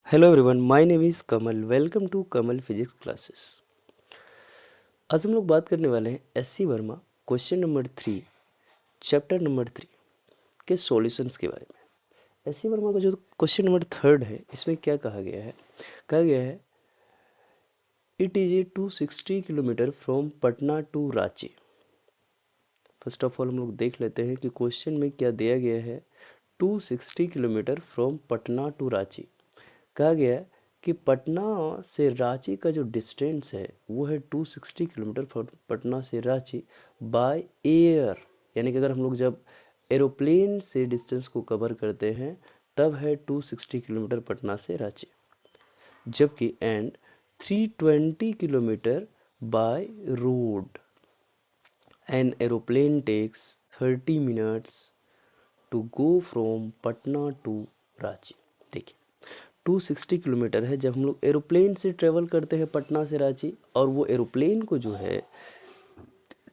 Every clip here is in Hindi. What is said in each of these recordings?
Hello everyone, my name is Kamal. Welcome to Kamal physics classes. आज हम लोग बात करने वाले हैं S C Verma question number 3 chapter number 3 के सॉल्यूशंस के बारे में। एससी वर्मा का जो क्वेश्चन नंबर 3 है, इसमें क्या कहा गया है it is a 260 kilometre from Patna to Ranchi. First of all हम लोग देख लेते हैं कि क्वेश्चन में क्या दिया गया है। 260 kilometre from Patna to Ranchi. कहा गया है कि पटना से रांची का जो डिस्टेंस है वो है 260 किलोमीटर फ्रॉम पटना से रांची बाय एयर। यानी कि अगर हम लोग जब एरोप्लेन से डिस्टेंस को कवर करते हैं तब है 260 किलोमीटर पटना से रांची, जबकि and 320 kilometre by road. An aeroplane takes 30 minutes to go from Patna to Ranchi. देखिए 260 किलोमीटर है जब हम लोग एरोप्लेन से ट्रेवल करते हैं पटना से रांची, और वो एरोप्लेन को जो है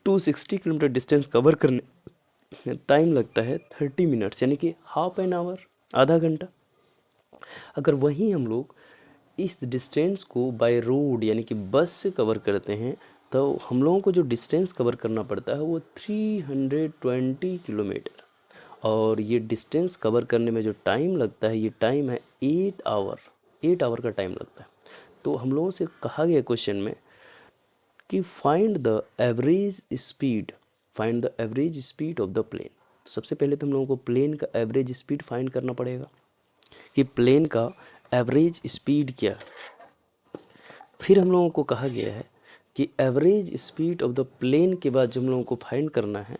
260 किलोमीटर डिस्टेंस कवर करने में टाइम लगता है 30 मिनट्स, यानी कि हाफ एन आवर, आधा घंटा। अगर वहीं हम लोग इस डिस्टेंस को बाय रोड यानी कि बस से कवर करते हैं तो हम लोगों को जो डिस्टेंस कवर करना पड़ता है वो 320 किलोमीटर, और ये डिस्टेंस कवर करने में जो टाइम लगता है ये टाइम है 8 आवर। 8 आवर का टाइम लगता है। तो हम लोगों से कहा गया क्वेश्चन में कि find the average speed of the plane. तो सबसे पहले तो हम लोगों को प्लेन का एवरेज स्पीड फाइंड करना पड़ेगा कि प्लेन का एवरेज स्पीड क्या है। फिर हम लोगों को कहा गया है कि average speed of the plane के बाद जो हम लोगों को फाइंड करना है,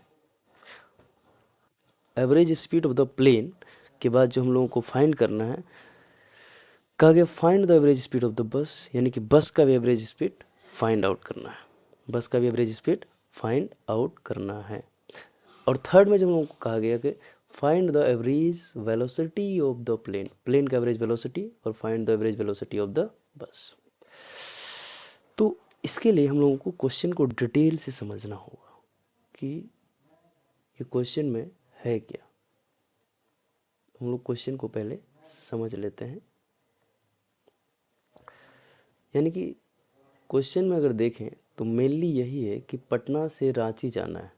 average speed of the plane के बाद जो हम लोगों को फाइंड करना है, कहा गया find the average speed of the बस, यानी कि बस का भी एवरेज स्पीड फाइंड आउट करना है। बस का भी एवरेज स्पीड फाइंड आउट करना है। और थर्ड में जब हम लोगों को कहा गया कि find the average velocity of the plane, plane का एवरेज वेलोसिटी, और find the average velocity of the bus. तो इसके लिए हम लोगों को क्वेश्चन को डिटेल से समझना होगा कि ये क्वेश्चन में है क्या। हम लोग क्वेश्चन को पहले समझ लेते हैं। यानी कि क्वेश्चन में अगर देखें तो मेनली यही है कि पटना से रांची जाना है।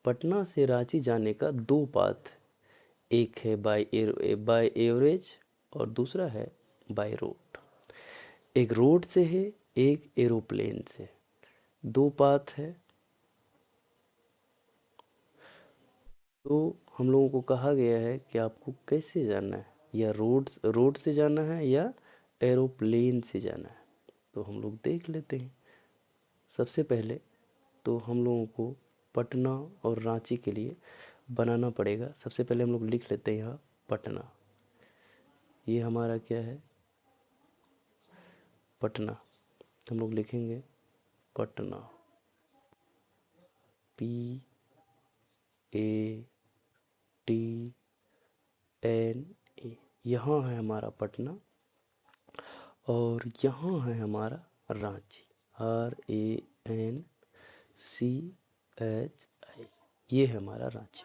पटना से रांची जाने का दो पाथ, एक है बाय एवरेज और दूसरा है बाय रोड। एक रोड से है, एक एरोप्लेन से, दो पाथ है। तो हम लोगों को कहा गया है कि आपको कैसे जाना है, या रोड से जाना है या एरोप्लेन से जाना है। तो हम लोग देख लेते हैं। सबसे पहले तो हम लोगों को पटना और रांची के लिए बनाना पड़ेगा। सबसे पहले हम लोग लिख लेते हैं यहाँ पटना। ये हमारा क्या है, पटना। हम लोग लिखेंगे Patna, P A T N A. यहाँ है हमारा पटना और यहाँ है हमारा रांची, RANCHI। ये है हमारा रांची।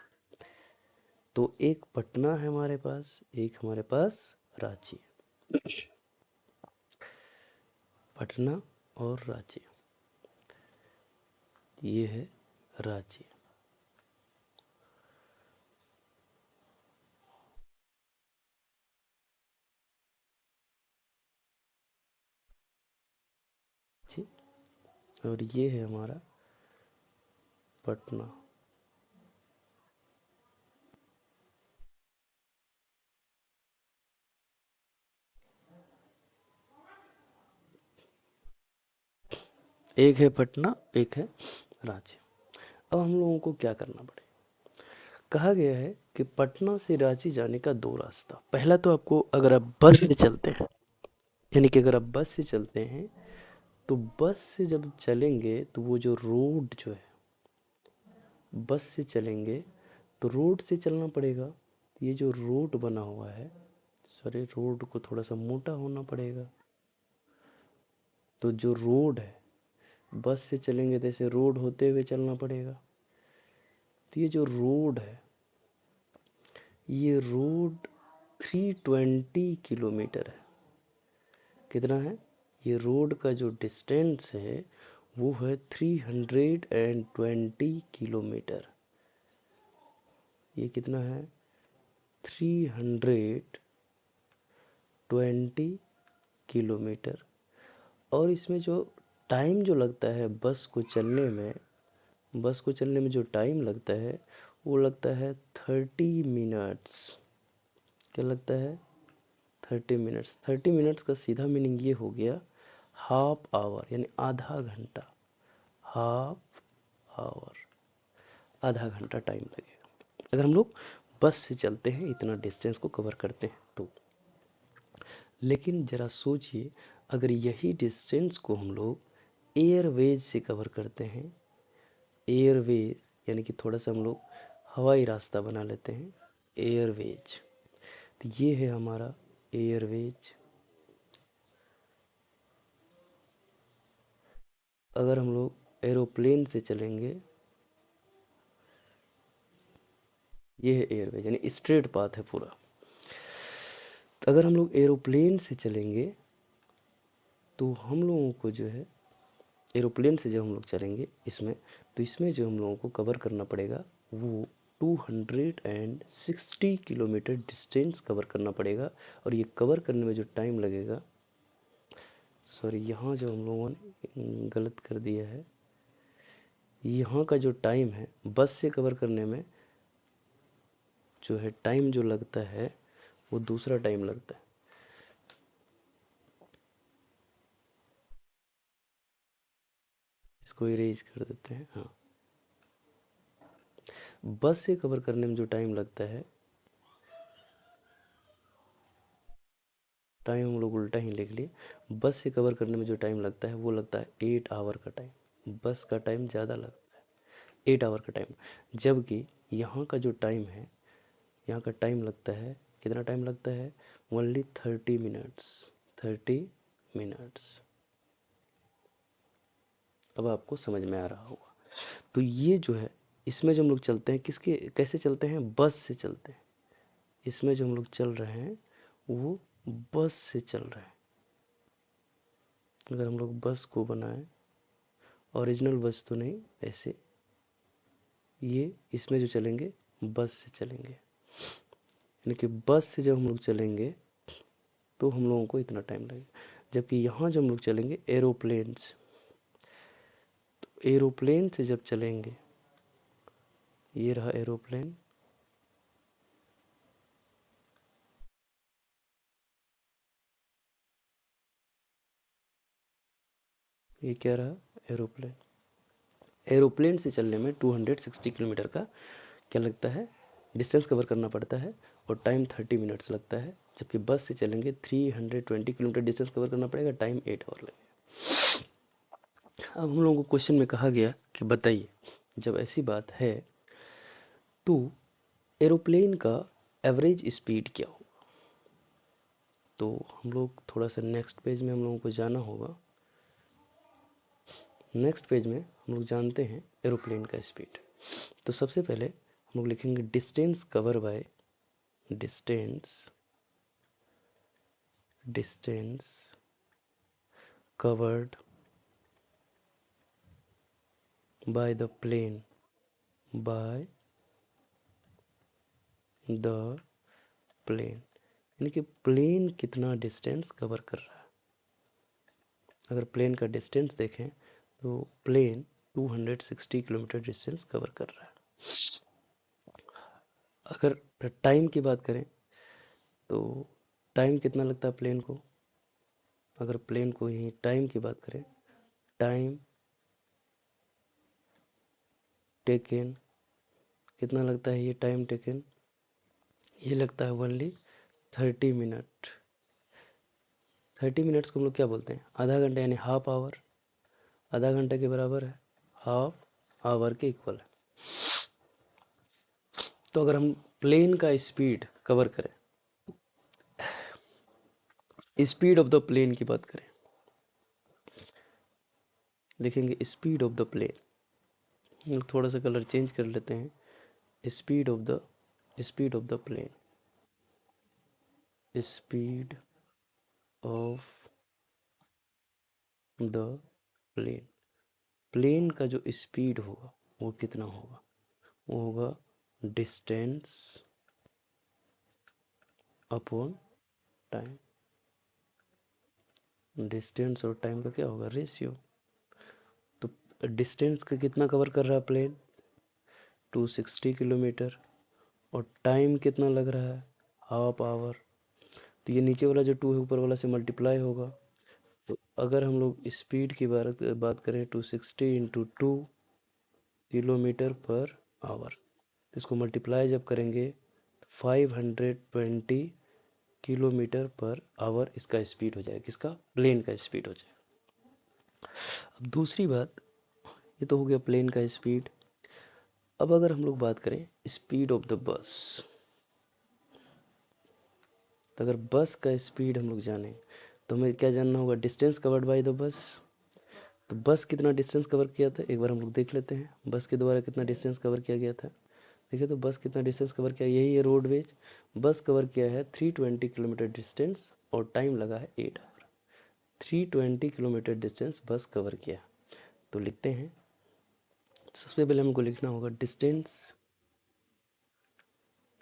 तो एक पटना है हमारे पास, एक हमारे पास रांची। पटना और रांची, ये है रांची। जी, और ये है हमारा पटना। एक है पटना, एक है रांची। अब हम लोगों को क्या करना पड़ेगा। कहा गया है कि पटना से रांची जाने का दो रास्ता। पहला तो आपको, अगर आप बस से चलते हैं, यानी कि अगर आप बस से चलते हैं तो बस से जब चलेंगे तो वो जो रोड जो है, बस से चलेंगे तो रोड से चलना पड़ेगा। ये जो रोड बना हुआ है, सॉरी, रोड को थोड़ा सा मोटा होना पड़ेगा। तो जो रोड है, बस से चलेंगे तो ऐसे रोड होते हुए चलना पड़ेगा। तो ये जो रोड है, ये रोड 320 किलोमीटर है। कितना है, ये रोड का जो डिस्टेंस है वो है 320 किलोमीटर। ये कितना है, 320 किलोमीटर। और इसमें जो टाइम जो लगता है बस को चलने में जो टाइम लगता है वो लगता है 30 मिनट्स। क्या लगता है, 30 मिनट्स। 30 मिनट्स का सीधा मीनिंग ये हो गया हाफ आवर, यानी आधा घंटा। हाफ आवर, आधा घंटा टाइम लगेगा अगर हम लोग बस से चलते हैं, इतना डिस्टेंस को कवर करते हैं तो। लेकिन ज़रा सोचिए, अगर यही डिस्टेंस को हम लोग एयरवेज से कवर करते हैं, एयरवेज यानी कि थोड़ा सा हम लोग हवाई रास्ता बना लेते हैं, एयरवेज। तो ये है हमारा एयरवेज। अगर हम लोग एरोप्लेन से चलेंगे, ये है एयरवेज, यानी स्ट्रेट पाथ है पूरा। तो अगर हम लोग एरोप्लेन से चलेंगे तो हम लोगों को जो है, एरोप्लेन से जब हम लोग चलेंगे इसमें, तो इसमें जो हम लोगों को कवर करना पड़ेगा वो 260 किलोमीटर डिस्टेंस कवर करना पड़ेगा। और ये कवर करने में जो टाइम लगेगा, सॉरी यहाँ जो हम लोगों ने गलत कर दिया है, यहाँ का जो टाइम है बस से कवर करने में जो है टाइम जो लगता है वो दूसरा टाइम लगता है। इसको इरेज कर देते हैं। हाँ, बस से कवर करने में जो टाइम लगता है, टाइम हम लोग उल्टा ही लिख लिए, बस से कवर करने में जो टाइम लगता है वो लगता है 8 आवर का टाइम। बस का टाइम ज़्यादा लगता है, 8 आवर का टाइम। जबकि यहाँ का जो टाइम है, यहाँ का टाइम लगता है, कितना टाइम लगता है, ओनली 30 मिनट्स। 30 मिनट्स। अब आपको समझ में आ रहा होगा। तो ये जो है, इसमें जो हम लोग चलते हैं, किसके कैसे चलते हैं, बस से चलते हैं। इसमें जो हम लोग चल रहे हैं वो बस से चल रहे हैं। अगर हम लोग बस को बनाएं, ओरिजिनल बस तो नहीं, ऐसे ये इसमें जो चलेंगे बस से चलेंगे, यानी कि बस से जब हम लोग चलेंगे तो हम लोगों को इतना टाइम लगेगा। जबकि यहाँ जब हम लोग चलेंगे एरोप्लेन से, तो एरोप्लेन से जब चलेंगे, ये रहा एरोप्लेन, ये क्या रहा, एरोप्लेन। एरोप्लेन से चलने में 260 किलोमीटर का क्या लगता है, डिस्टेंस कवर करना पड़ता है, और टाइम 30 मिनट्स लगता है। जबकि बस से चलेंगे 320 किलोमीटर डिस्टेंस कवर करना पड़ेगा, टाइम 8 आवर लगेगा। अब हम लोगों को क्वेश्चन में कहा गया कि बताइए, जब ऐसी बात है तो एरोप्लेन का एवरेज स्पीड क्या हो। तो हम लोग थोड़ा सा नेक्स्ट पेज में हम लोगों को जाना होगा। नेक्स्ट पेज में हम लोग जानते हैं एरोप्लेन का स्पीड। तो सबसे पहले हम लोग लिखेंगे distance cover by, distance distance covered by the plane, by the plane, यानी कि प्लेन कितना डिस्टेंस कवर कर रहा है। अगर प्लेन का डिस्टेंस देखें तो प्लेन 260 किलोमीटर डिस्टेंस कवर कर रहा है। अगर टाइम की बात करें तो टाइम कितना लगता है प्लेन को। अगर प्लेन को यही टाइम की बात करें, टाइम टेकन कितना लगता है, ये टाइम टेकन ये लगता है ओनली 30 मिनट। 30 मिनट्स को हम लोग क्या बोलते हैं, आधा घंटा, यानी हाफ आवर। आधा घंटा के बराबर है, हाफ आवर के इक्वल है। तो अगर हम प्लेन का स्पीड कवर करें, स्पीड ऑफ द प्लेन की बात करें, देखेंगे स्पीड ऑफ द प्लेन, हम लोग थोड़ा सा कलर चेंज कर लेते हैं। Speed of the plane, speed of the plane, plane का जो स्पीड होगा वो कितना होगा, वो होगा डिस्टेंस अपॉन टाइम। डिस्टेंस और टाइम का क्या होगा, रेशियो। तो डिस्टेंस का कितना कवर कर रहा है प्लेन, 260 किलोमीटर, और टाइम कितना लग रहा है, हाफ आवर। तो ये नीचे वाला जो 2 है ऊपर वाला से मल्टीप्लाई होगा। तो अगर हम लोग स्पीड की बात करें, 260 इंटू 2 किलोमीटर पर आवर, इसको मल्टीप्लाई जब करेंगे तो 520 किलोमीटर पर आवर इसका स्पीड हो जाएगा, किसका, प्लेन का स्पीड हो जाएगा। अब दूसरी बात, ये तो हो गया प्लेन का स्पीड। अब अगर हम लोग बात करें स्पीड ऑफ द बस, तो अगर बस का स्पीड हम लोग जाने तो हमें क्या जानना होगा, distance covered by the bus. तो बस कितना डिस्टेंस कवर किया था एक बार हम लोग देख लेते हैं, बस के द्वारा कितना डिस्टेंस कवर किया गया था। देखिए तो बस कितना डिस्टेंस कवर किया, यही है रोडवेज, बस कवर किया है 320 किलोमीटर डिस्टेंस और टाइम लगा है 8 आवर। 320 किलोमीटर डिस्टेंस बस कवर किया। तो लिखते हैं, सबसे पहले हमको लिखना होगा distance,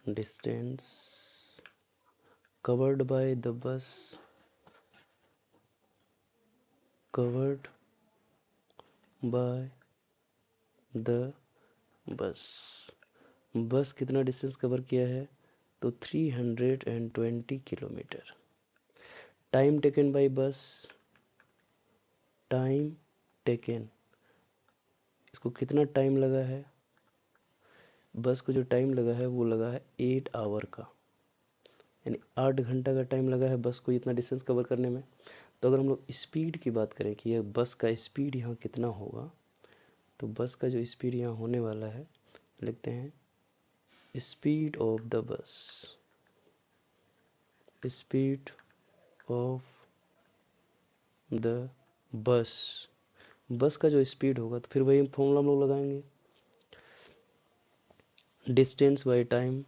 distance covered by the bus, covered by the bus, बस कितना डिस्टेंस कवर किया है, तो 320 किलोमीटर। टाइम टेकन बाय बस, टाइम टेकन, इसको कितना टाइम लगा है, बस को जो टाइम लगा है वो लगा है 8 आवर का, यानी 8 घंटा का टाइम लगा है बस को इतना डिस्टेंस कवर करने में। तो अगर हम लोग स्पीड की बात करें कि यह बस का स्पीड यहाँ कितना होगा, तो बस का जो स्पीड यहाँ होने वाला है, लिखते हैं स्पीड ऑफ द बस, स्पीड ऑफ द बस, बस का जो स्पीड होगा तो फिर वही फॉर्मूला हम लोग लगाएंगे, distance by time,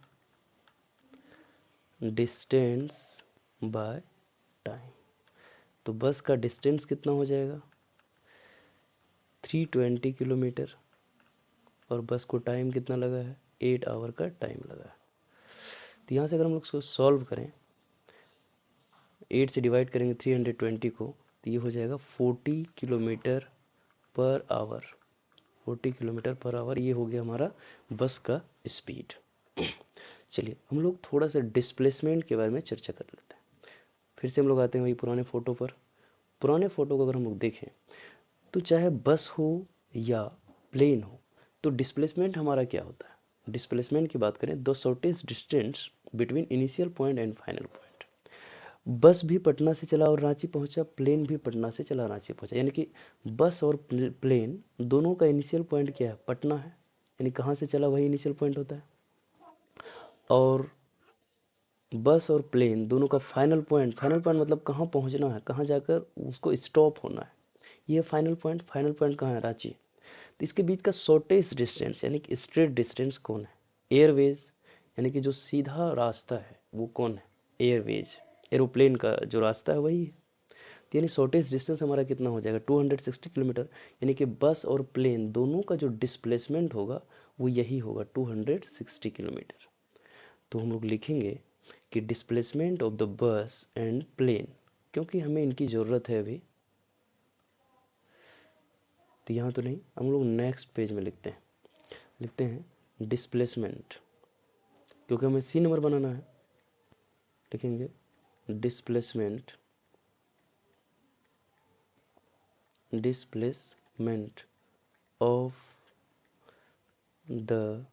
distance by time. तो बस का डिस्टेंस कितना हो जाएगा, 320 किलोमीटर, और बस को टाइम कितना लगा है, 8 आवर का टाइम लगा है। तो यहाँ से अगर हम लोग उसको सॉल्व करें, 8 से डिवाइड करेंगे 320 को, तो ये हो जाएगा 40 kilometre per hour, 40 kilometre per hour, ये हो गया हमारा बस का स्पीड। चलिए हम लोग थोड़ा सा डिस्प्लेसमेंट के बारे में चर्चा कर लेते हैं। फिर से हम लोग आते हैं वही पुराने फ़ोटो पर। पुराने फ़ोटो को अगर हम लोग देखें तो चाहे बस हो या प्लेन हो, तो डिस्प्लेसमेंट हमारा क्या होता है। डिस्प्लेसमेंट की बात करें, the shortest distance between initial point and final point. बस भी पटना से चला और रांची पहुंचा, प्लेन भी पटना से चला रांची पहुंचा, यानी कि बस और प्लेन दोनों का इनिशियल पॉइंट क्या है, पटना है, यानी कहाँ से चला वही इनिशियल पॉइंट होता है। और बस और प्लेन दोनों का फाइनल पॉइंट, फाइनल पॉइंट मतलब कहाँ पहुँचना है, कहाँ जाकर उसको स्टॉप होना है, ये फाइनल पॉइंट। फाइनल पॉइंट कहाँ है, रांची। तो इसके बीच का शॉर्टेस्ट डिस्टेंस यानी कि स्ट्रेट डिस्टेंस कौन है, एयरवेज, यानी कि जो सीधा रास्ता है वो कौन है, एयरवेज, एरोप्लेन का जो रास्ता है वही है। तो यानी शॉर्टेस्ट डिस्टेंस हमारा कितना हो जाएगा, 260 किलोमीटर, यानी कि बस और प्लेन दोनों का जो डिस्प्लेसमेंट होगा वो यही होगा, 260 किलोमीटर। तो हम लोग लिखेंगे कि displacement of the bus and plane, क्योंकि हमें इनकी ज़रूरत है अभी, तो यहाँ तो नहीं, हम लोग नेक्स्ट पेज में लिखते हैं डिस्प्लेसमेंट, क्योंकि हमें सी नंबर बनाना है। लिखेंगे displacement, displacement of the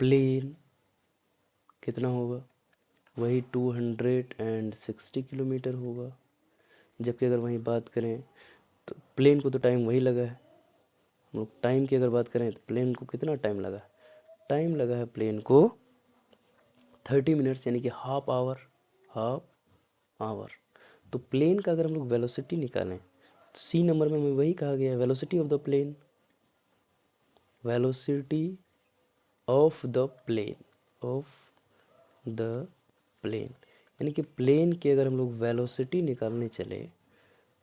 plane कितना होगा, वही 260 किलोमीटर होगा। जबकि अगर वहीं बात करें तो प्लेन को तो टाइम वही लगा है, हम लोग टाइम की अगर बात करें तो प्लेन को कितना टाइम लगा, टाइम लगा है प्लेन को 30 मिनट्स, यानी कि हाफ आवर, हाफ आवर। तो प्लेन का अगर हम लोग वेलोसिटी निकालें तो सी नंबर में हमें वही कहा गया है, velocity of the plane, velocity of the plane, of the plane, यानी कि प्लेन की अगर हम लोग वेलोसिटी निकालने चले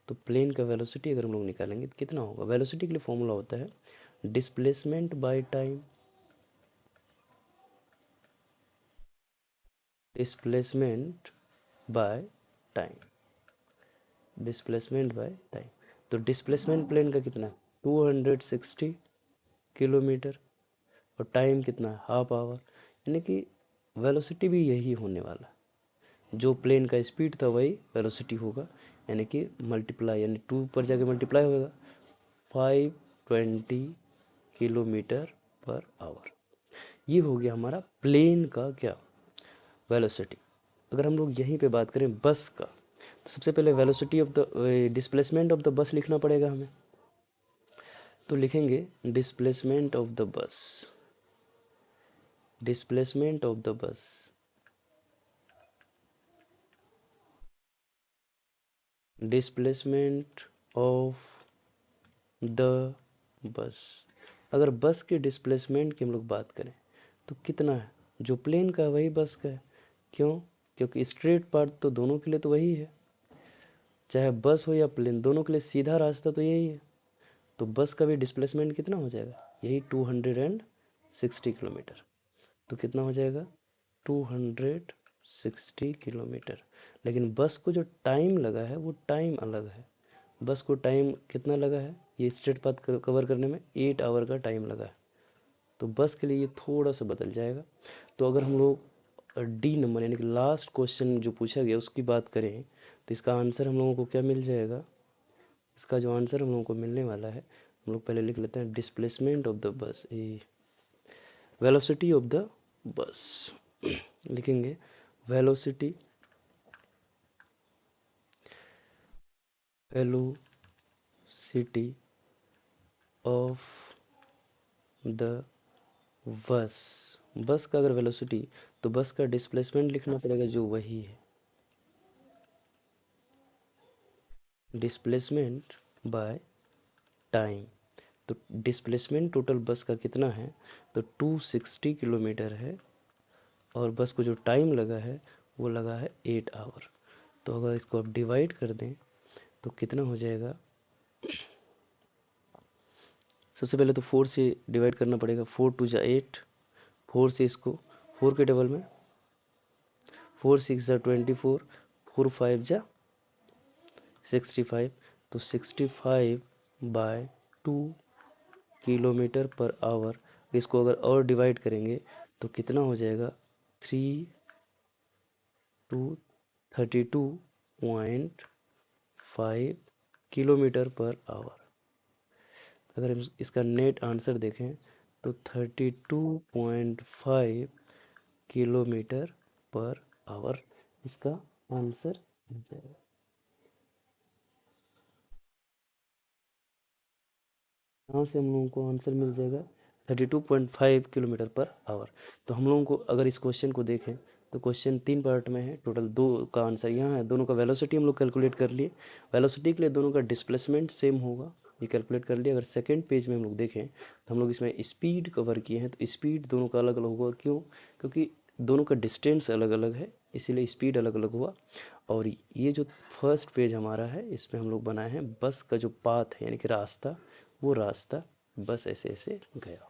तो प्लेन का वेलोसिटी अगर हम लोग निकालेंगे तो कितना होगा? वेलोसिटी के लिए फॉर्मूला होता है displacement by time, displacement by time, displacement by time. तो डिस्प्लेसमेंट प्लेन का कितना है? 260 किलोमीटर, और टाइम कितना है? Half hour. यानी कि वेलोसिटी भी यही होने वाला, जो प्लेन का स्पीड था वही वेलोसिटी होगा, यानी कि मल्टीप्लाई, यानी 2 पर जाके मल्टीप्लाई होगा, 520 किलोमीटर पर आवर। ये हो गया हमारा प्लेन का क्या? वेलोसिटी। अगर हम लोग यहीं पे बात करें बस का, तो सबसे पहले velocity of the displacement of the बस लिखना पड़ेगा हमें। तो लिखेंगे डिस्प्लेसमेंट ऑफ द बस, डिस्प्लेसमेंट ऑफ द बस, डिस्प्लेसमेंट ऑफ द बस। अगर बस के डिस्प्लेसमेंट की हम लोग बात करें तो कितना है? जो प्लेन का है वही बस का है। क्यों? क्योंकि स्ट्रेट पाथ तो दोनों के लिए तो वही है, चाहे बस हो या प्लेन, दोनों के लिए सीधा रास्ता तो यही है। तो बस का भी डिस्प्लेसमेंट कितना हो जाएगा? यही 260 किलोमीटर। तो कितना हो जाएगा? 260 किलोमीटर। लेकिन बस को जो टाइम लगा है वो टाइम अलग है। बस को टाइम कितना लगा है ये स्ट्रेट पाथ कवर करने में? 8 आवर का टाइम लगा है। तो बस के लिए ये थोड़ा सा बदल जाएगा। तो अगर हम लोग डी नंबर यानी कि लास्ट क्वेश्चन जो पूछा गया उसकी बात करें तो इसका आंसर हम लोगों को क्या मिल जाएगा? इसका जो आंसर हम लोगों को मिलने वाला है, हम लोग पहले लिख लेते हैं डिस्प्लेसमेंट ऑफ द बस, ए वेलोसिटी ऑफ द बस। लिखेंगे वेलोसिटी, वेलोसिटी ऑफ द बस। बस का अगर वेलोसिटी, तो बस का डिस्प्लेसमेंट लिखना पड़ेगा जो वही है, डिस्प्लेसमेंट बाय टाइम। तो डिस्प्लेसमेंट टोटल बस का कितना है? तो 260 किलोमीटर है, और बस को जो टाइम लगा है वो लगा है 8 आवर। तो अगर इसको आप डिवाइड कर दें तो कितना हो जाएगा? सबसे पहले तो 4 से डिवाइड करना पड़ेगा, 4 टू जा 8, 4 से इसको 4 के डबल में, 4 6 जा 24, 4 5 जा 65। तो 65 बाय 2 किलोमीटर पर आवर। इसको अगर और डिवाइड करेंगे तो कितना हो जाएगा? 3 टू 32.5 किलोमीटर पर आवर। अगर हम इसका नेट आंसर देखें तो 32.5 किलोमीटर पर आवर इसका आंसर मिल जाएगा। यहाँ से हम लोगों को आंसर मिल जाएगा 32.5 किलोमीटर पर आवर। तो हम लोगों को अगर इस क्वेश्चन को देखें तो क्वेश्चन 3 पार्ट में है, टोटल 2 का आंसर यहाँ है। दोनों का वेलोसिटी हम लोग कैलकुलेट कर लिए, वेलोसिटी के लिए दोनों का डिस्प्लेसमेंट सेम होगा, ये कैलकुलेट कर लिया। अगर सेकंड पेज में हम लोग देखें तो हम लोग इसमें स्पीड कवर किए हैं, तो स्पीड दोनों का अलग अलग होगा। क्यों? क्योंकि दोनों का डिस्टेंस अलग अलग है, इसीलिए स्पीड अलग अलग हुआ। और ये जो फर्स्ट पेज हमारा है इसमें हम लोग बनाए हैं बस का जो पाथ है यानी कि रास्ता, वो रास्ता बस ऐसे ऐसे गया।